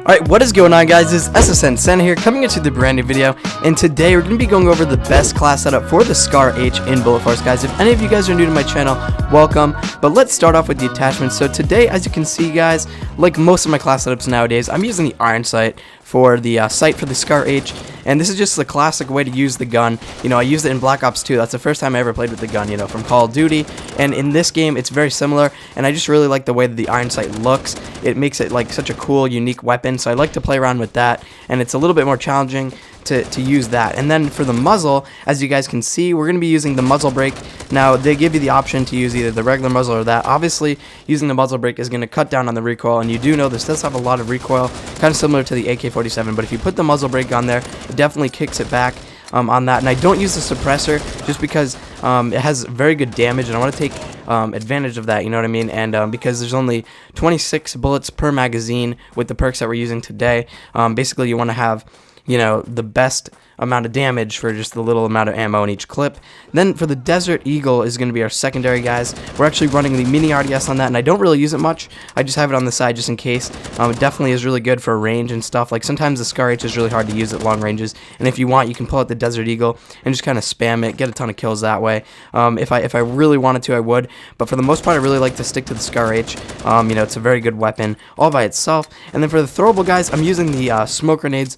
Alright, what is going on, guys? It's SSN Sen here, coming into the brand new video, and today we're going to be going over the best class setup for the Scar H in Bullet Force, guys. If any of you guys are new to my channel, welcome, but let's start off with the attachments. So today, as you can see, guys, like most of my class setups nowadays, I'm using the iron sight for the sight for the Scar H, and this is just the classic way to use the gun. You know, I used it in Black Ops 2. That's the first time I ever played with the gun, you know, from Call of Duty, and in this game, it's very similar, and I just really like the way that the iron sight looks. It makes it like such a cool, unique weapon, so I like to play around with that, and it's a little bit more challenging to use that. And then for the muzzle, as you guys can see, we're going to be using the muzzle brake. Now, they give you the option to use either the regular muzzle or that. Obviously, using the muzzle brake is going to cut down on the recoil, and you do know this does have a lot of recoil, kind of similar to the AK-47, but if you put the muzzle brake on there, it definitely kicks it back on that. And I don't use the suppressor just because it has very good damage, and I want to take advantage of that, you know what I mean? And because there's only 26 bullets per magazine with the perks that we're using today, basically you want to have, you know, the best amount of damage for just the little amount of ammo in each clip. Then for the Desert Eagle is going to be our secondary, guys. We're actually running the mini RDS on that, and I don't really use it much. I just have it on the side just in case. It definitely is really good for range and stuff. Like sometimes the Scar H is really hard to use at long ranges, and if you want, you can pull out the Desert Eagle and just kind of spam it, get a ton of kills that way. If I really wanted to, I would, but for the most part, I really like to stick to the Scar H. You know, it's a very good weapon all by itself. And then for the Throwable, guys, I'm using the smoke grenades.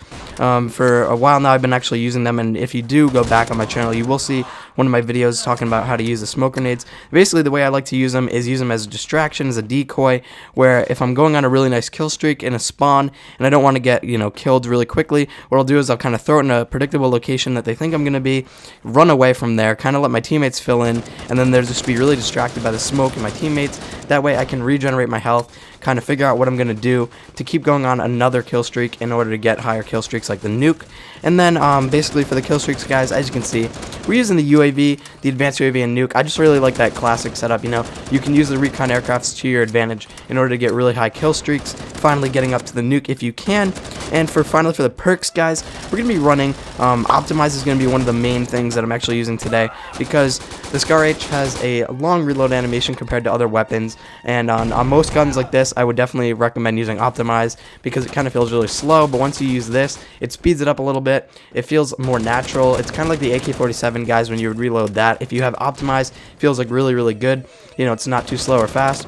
For a while now, I've been actually using them, and if you do go back on my channel, you will see one of my videos talking about how to use the smoke grenades. Basically, the way I like to use them is use them as a distraction, as a decoy, where if I'm going on a really nice kill streak in a spawn and I don't want to get, you know, killed really quickly, what I'll do is I'll kind of throw it in a predictable location that they think I'm going to be, run away from there, kind of let my teammates fill in, and then they'll just be really distracted by the smoke and my teammates. That way I can regenerate my health, kind of figure out what I'm going to do to keep going on another kill streak in order to get higher kill streaks like the Nuke. And then basically for the kill streaks, guys, as you can see, we're using the UAV, the advanced UAV and Nuke. I just really like that classic setup. You know, you can use the recon aircrafts to your advantage in order to get really high kill streaks, finally getting up to the Nuke if you can. And finally for the perks, guys, we're going to be running Optimize is going to be one of the main things that I'm actually using today, because the Scar H has a long reload animation compared to other weapons, and on most guns like this, I would definitely recommend using Optimize because it kind of feels really slow, but once you use this, it speeds it up a little bit. It feels more natural. It's kind of like the AK-47, guys, when you would reload that. If you have Optimize, it feels like really, really good. You know, it's not too slow or fast.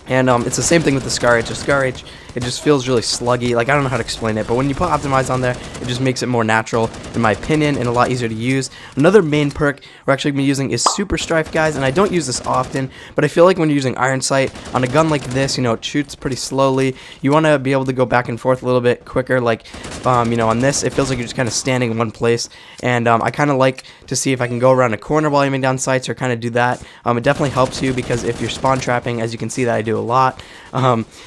And it's the same thing with the Scar H. The Scar H, it just feels really sluggy. Like, I don't know how to explain it, but when you put Optimize on there, it just makes it more natural, in my opinion, and a lot easier to use. Another main perk we're actually going to be using is Super Strafe, guys, and I don't use this often, but I feel like when you're using Iron Sight on a gun like this, you know, it shoots pretty slowly. You want to be able to go back and forth a little bit quicker. Like, you know, on this, it feels like you're just kind of standing in one place, and I kind of like to see if I can go around a corner while aiming down sights or kind of do that. It definitely helps you, because if you're spawn trapping, as you can see that I do a lot,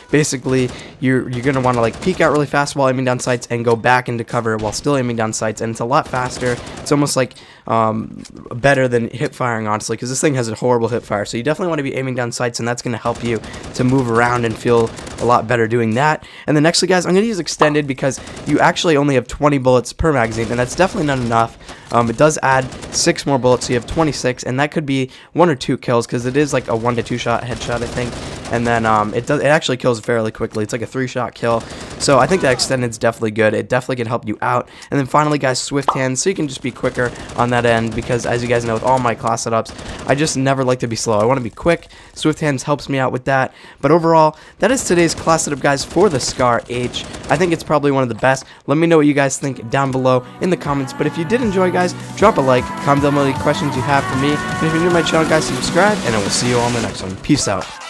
basically you're going to want to like peek out really fast while aiming down sights and go back into cover while still aiming down sights, and it's a lot faster. It's almost like better than hip firing, honestly, because this thing has a horrible hip fire. So you definitely want to be aiming down sights, and that's going to help you to move around and feel a lot better doing that. And then nextly, guys, I'm going to use extended because you actually only have 20 bullets per magazine, and that's definitely not enough. It does add 6 more bullets, so you have 26, and that could be 1 or 2 kills, because it is like a 1 to 2 shot headshot, I think. And then it actually kills fairly quickly. It's like a 3-shot kill. So I think that extended is definitely good. It definitely can help you out. And then finally, guys, swift hands, so you can just be quicker on that end, because as you guys know, with all my class setups, I just never like to be slow. I want to be quick. Swift hands helps me out with that. But overall, that is today's class setup, guys, for the Scar H. I think it's probably one of the best. Let me know what you guys think down below in the comments. But if you did enjoy, guys, drop a like, comment down below any questions you have for me. And if you're new to my channel, guys, subscribe, and I will see you all in the next one. Peace out.